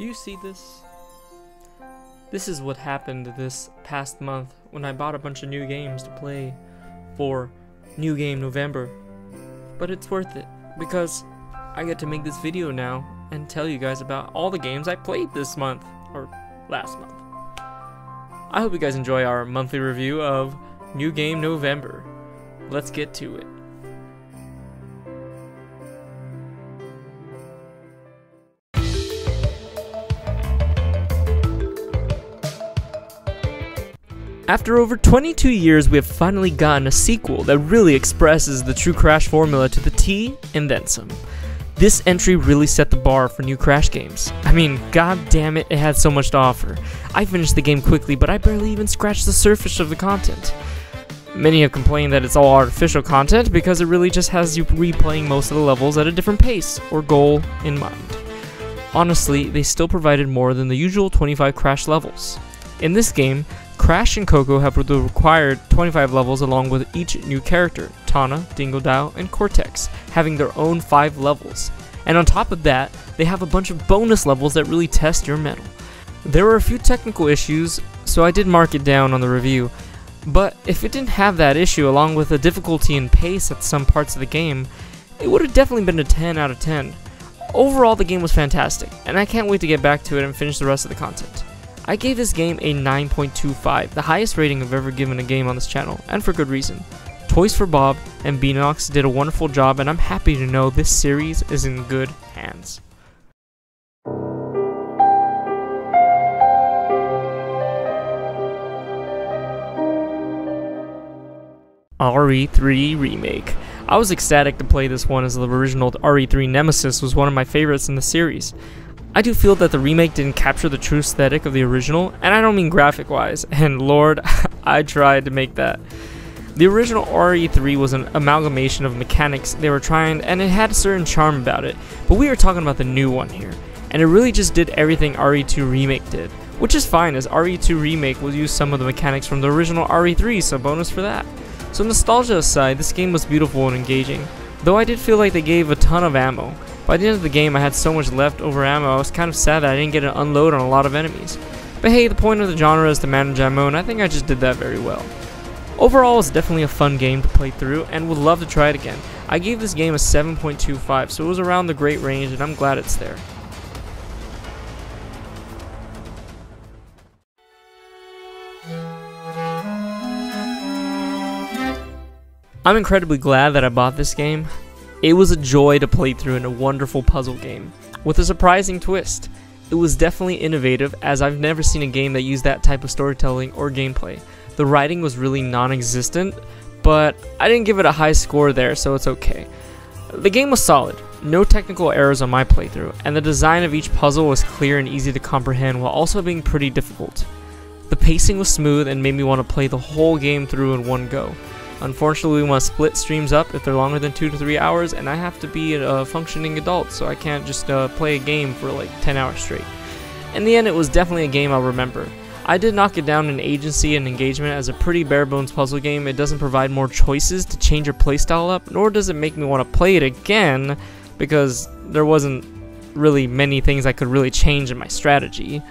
Do you see this? This is what happened this past month when I bought a bunch of new games to play for New Game November. But it's worth it because I get to make this video now and tell you guys about all the games I played this month, or last month. I hope you guys enjoy our monthly review of New Game November. Let's get to it. After over 22 years, we have finally gotten a sequel that really expresses the true Crash formula to the T and then some. This entry really set the bar for new Crash games. I mean, god damn it, it had so much to offer. I finished the game quickly, but I barely even scratched the surface of the content. Many have complained that it's all artificial content because it really just has you replaying most of the levels at a different pace or goal in mind. Honestly, they still provided more than the usual 25 Crash levels. In this game, Crash and Coco have the required 25 levels along with each new character, Tana, Dingodile, and Cortex, having their own 5 levels. And on top of that, they have a bunch of bonus levels that really test your mettle. There were a few technical issues, so I did mark it down on the review, but if it didn't have that issue along with the difficulty and pace at some parts of the game, it would have definitely been a 10 out of 10. Overall, the game was fantastic, and I can't wait to get back to it and finish the rest of the content. I gave this game a 9.25, the highest rating I've ever given a game on this channel, and for good reason. Toys for Bob and Beanox did a wonderful job, and I'm happy to know this series is in good hands. RE3 Remake. I was ecstatic to play this one as the original RE3 Nemesis was one of my favorites in the series. I do feel that the remake didn't capture the true aesthetic of the original, and I don't mean graphic-wise, and lord, I tried to make that. The original RE3 was an amalgamation of mechanics they were trying, and it had a certain charm about it, but we are talking about the new one here, and it really just did everything RE2 Remake did, which is fine as RE2 Remake will use some of the mechanics from the original RE3, so bonus for that. So nostalgia aside, this game was beautiful and engaging, though I did feel like they gave a ton of ammo. By the end of the game, I had so much leftover ammo, I was kind of sad that I didn't get to unload on a lot of enemies. But hey, the point of the genre is to manage ammo, and I think I just did that very well. Overall, it's definitely a fun game to play through, and would love to try it again. I gave this game a 7.25, so it was around the great range, and I'm glad it's there. I'm incredibly glad that I bought this game. It was a joy to play through and a wonderful puzzle game, with a surprising twist. It was definitely innovative as I've never seen a game that used that type of storytelling or gameplay. The writing was really non-existent, but I didn't give it a high score there, so it's okay. The game was solid, no technical errors on my playthrough, and the design of each puzzle was clear and easy to comprehend while also being pretty difficult. The pacing was smooth and made me want to play the whole game through in one go. Unfortunately, we must split streams up if they're longer than 2 to 3 hours, and I have to be a functioning adult, so I can't just play a game for like 10 hours straight. In the end, it was definitely a game I'll remember. I did knock it down in agency and engagement as a pretty bare-bones puzzle game. It doesn't provide more choices to change your playstyle up, nor does it make me want to play it again, because there wasn't really many things I could really change in my strategy.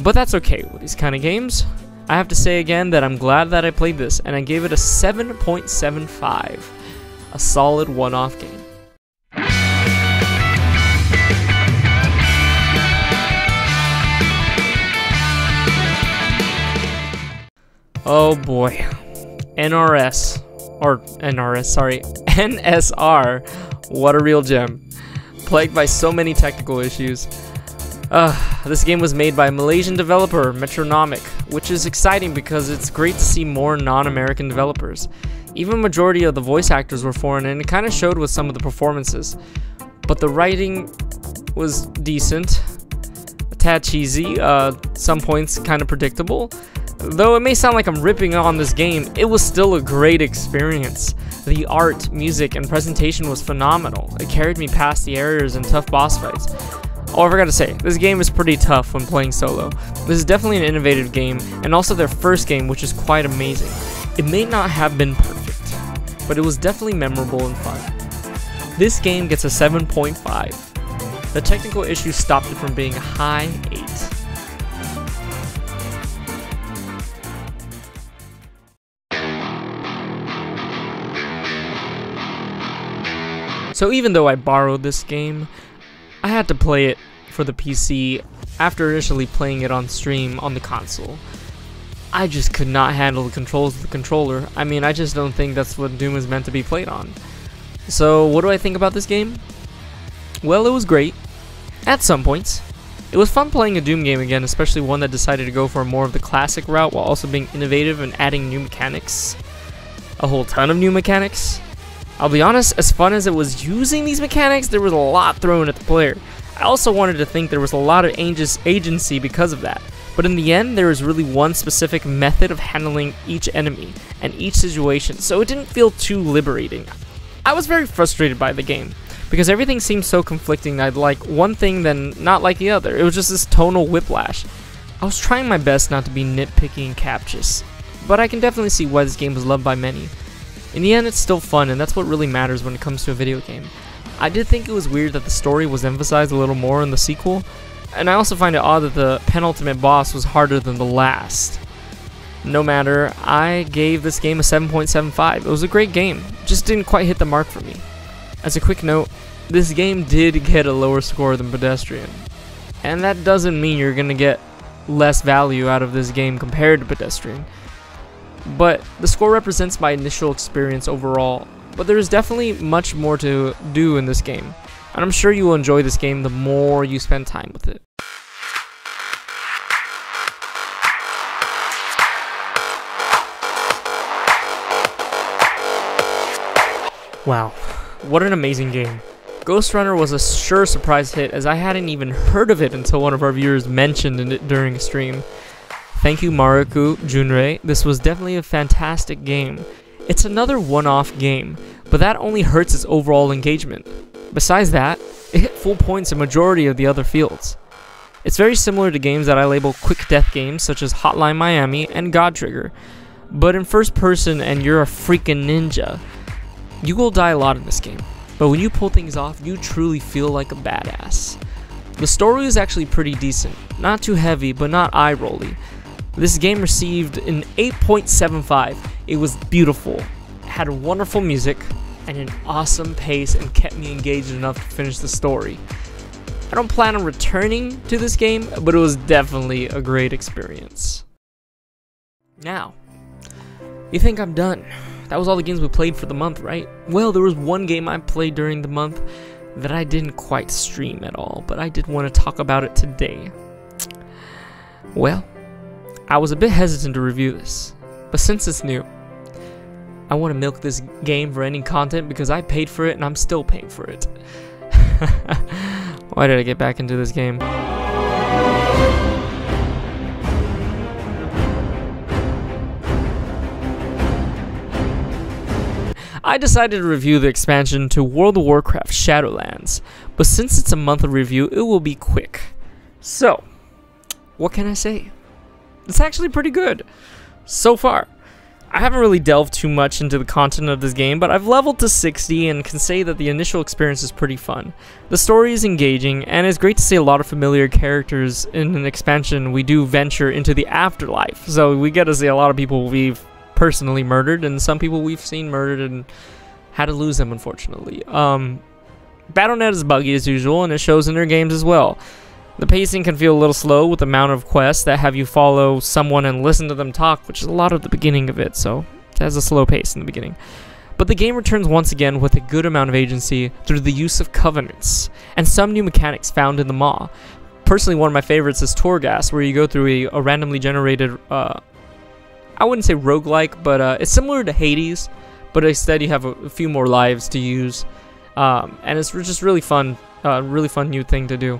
But that's okay with these kind of games. I have to say again that I'm glad that I played this, and I gave it a 7.75, a solid one-off game. Oh boy, NSR, what a real gem. Plagued by so many technical issues. This game was made by a Malaysian developer, Metronomic, which is exciting because it's great to see more non-American developers. Even majority of the voice actors were foreign, and it kind of showed with some of the performances. But the writing was decent, a tad cheesy, some points kind of predictable. Though it may sound like I'm ripping on this game, it was still a great experience. The art, music, and presentation was phenomenal. It carried me past the areas and tough boss fights. Oh, I forgot to say, this game is pretty tough when playing solo. This is definitely an innovative game, and also their first game, which is quite amazing. It may not have been perfect, but it was definitely memorable and fun. This game gets a 7.5. The technical issues stopped it from being a high 8. So even though I borrowed this game, I had to play it for the PC after initially playing it on stream on the console. I just could not handle the controls of the controller. I mean, I just don't think that's what Doom is meant to be played on. So what do I think about this game? Well, it was great at some points. It was fun playing a Doom game again, especially one that decided to go for more of the classic route while also being innovative and adding new mechanics. A whole ton of new mechanics. I'll be honest, as fun as it was using these mechanics, there was a lot thrown at the player. I also wanted to think there was a lot of agency because of that. But in the end, there was really one specific method of handling each enemy and each situation, so it didn't feel too liberating. I was very frustrated by the game, because everything seemed so conflicting. I'd like one thing then not like the other. It was just this tonal whiplash. I was trying my best not to be nitpicky and captious, but I can definitely see why this game was loved by many. In the end, it's still fun, and that's what really matters when it comes to a video game. I did think it was weird that the story was emphasized a little more in the sequel, and I also find it odd that the penultimate boss was harder than the last. No matter, I gave this game a 7.75. It was a great game, just didn't quite hit the mark for me. As a quick note, this game did get a lower score than Pedestrian, and that doesn't mean you're gonna get less value out of this game compared to Pedestrian. But the score represents my initial experience overall, but there is definitely much more to do in this game, and I'm sure you will enjoy this game the more you spend time with it. Wow, what an amazing game. Ghostrunner was a sure surprise hit, as I hadn't even heard of it until one of our viewers mentioned it during a stream. Thank you, Maruku Junrei. This was definitely a fantastic game. It's another one-off game, but that only hurts its overall engagement. Besides that, it hit full points in majority of the other fields. It's very similar to games that I label quick death games such as Hotline Miami and God Trigger, but in first person and you're a freaking ninja. You will die a lot in this game, but when you pull things off, you truly feel like a badass. The story is actually pretty decent, not too heavy, but not eye-rolly. This game received an 8.75. It was beautiful, had wonderful music, and an awesome pace, and kept me engaged enough to finish the story. I don't plan on returning to this game, but it was definitely a great experience. Now, you think I'm done? That was all the games we played for the month, right? Well, there was one game I played during the month that I didn't quite stream at all, but I did want to talk about it today. Well, I was a bit hesitant to review this, but since it's new, I want to milk this game for any content because I paid for it and I'm still paying for it. Why did I get back into this game? I decided to review the expansion to World of Warcraft Shadowlands, but since it's a monthly review, it will be quick. So, what can I say? It's actually pretty good, so far. I haven't really delved too much into the content of this game, but I've leveled to 60 and can say that the initial experience is pretty fun. The story is engaging, and it's great to see a lot of familiar characters in an expansion. We do venture into the afterlife, so we get to see a lot of people we've personally murdered, and some people we've seen murdered and had to lose them, unfortunately. Battle.net is buggy as usual, and it shows in their games as well. The pacing can feel a little slow with the amount of quests that have you follow someone and listen to them talk, which is a lot of the beginning of it, so it has a slow pace in the beginning. But the game returns once again with a good amount of agency through the use of covenants, and some new mechanics found in the Maw. Personally, one of my favorites is Torghast, where you go through a randomly generated, I wouldn't say roguelike, but it's similar to Hades, but instead you have a few more lives to use, and it's just really fun new thing to do.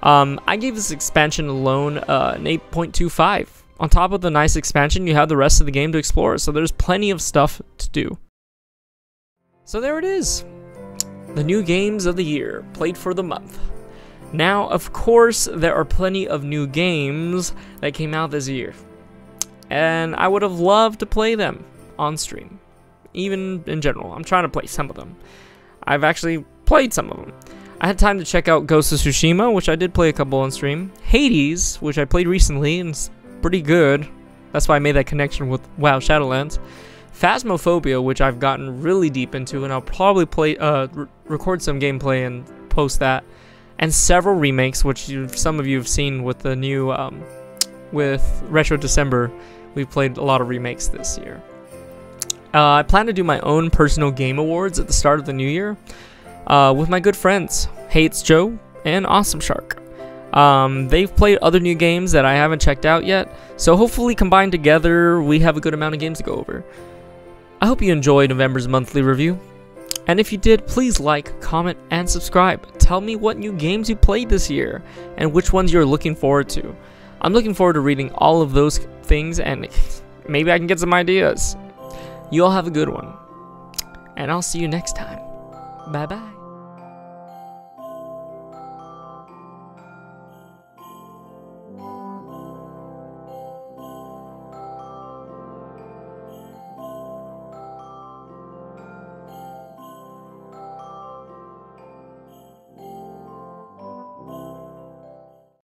I gave this expansion alone an 8.25. On top of the nice expansion, you have the rest of the game to explore, so there's plenty of stuff to do. So there it is. The new games of the year, played for the month. Now, of course, there are plenty of new games that came out this year, and I would have loved to play them on stream. Even in general, I'm trying to play some of them. I've actually played some of them. I had time to check out Ghost of Tsushima, which I did play a couple on stream. Hades, which I played recently, and it's pretty good. That's why I made that connection with WoW Shadowlands. Phasmophobia, which I've gotten really deep into, and I'll probably play, record some gameplay and post that. And several remakes, which some of you have seen with the new, with Retro December. We've played a lot of remakes this year. I plan to do my own personal game awards at the start of the new year with my good friends, Hates Joe and Awesome Shark. They've played other new games that I haven't checked out yet, so hopefully combined together, we have a good amount of games to go over. I hope you enjoyed November's monthly review, and if you did, please like, comment, and subscribe. Tell me what new games you played this year, and which ones you're looking forward to. I'm looking forward to reading all of those things, and maybe I can get some ideas. You all have a good one, and I'll see you next time. Bye-bye.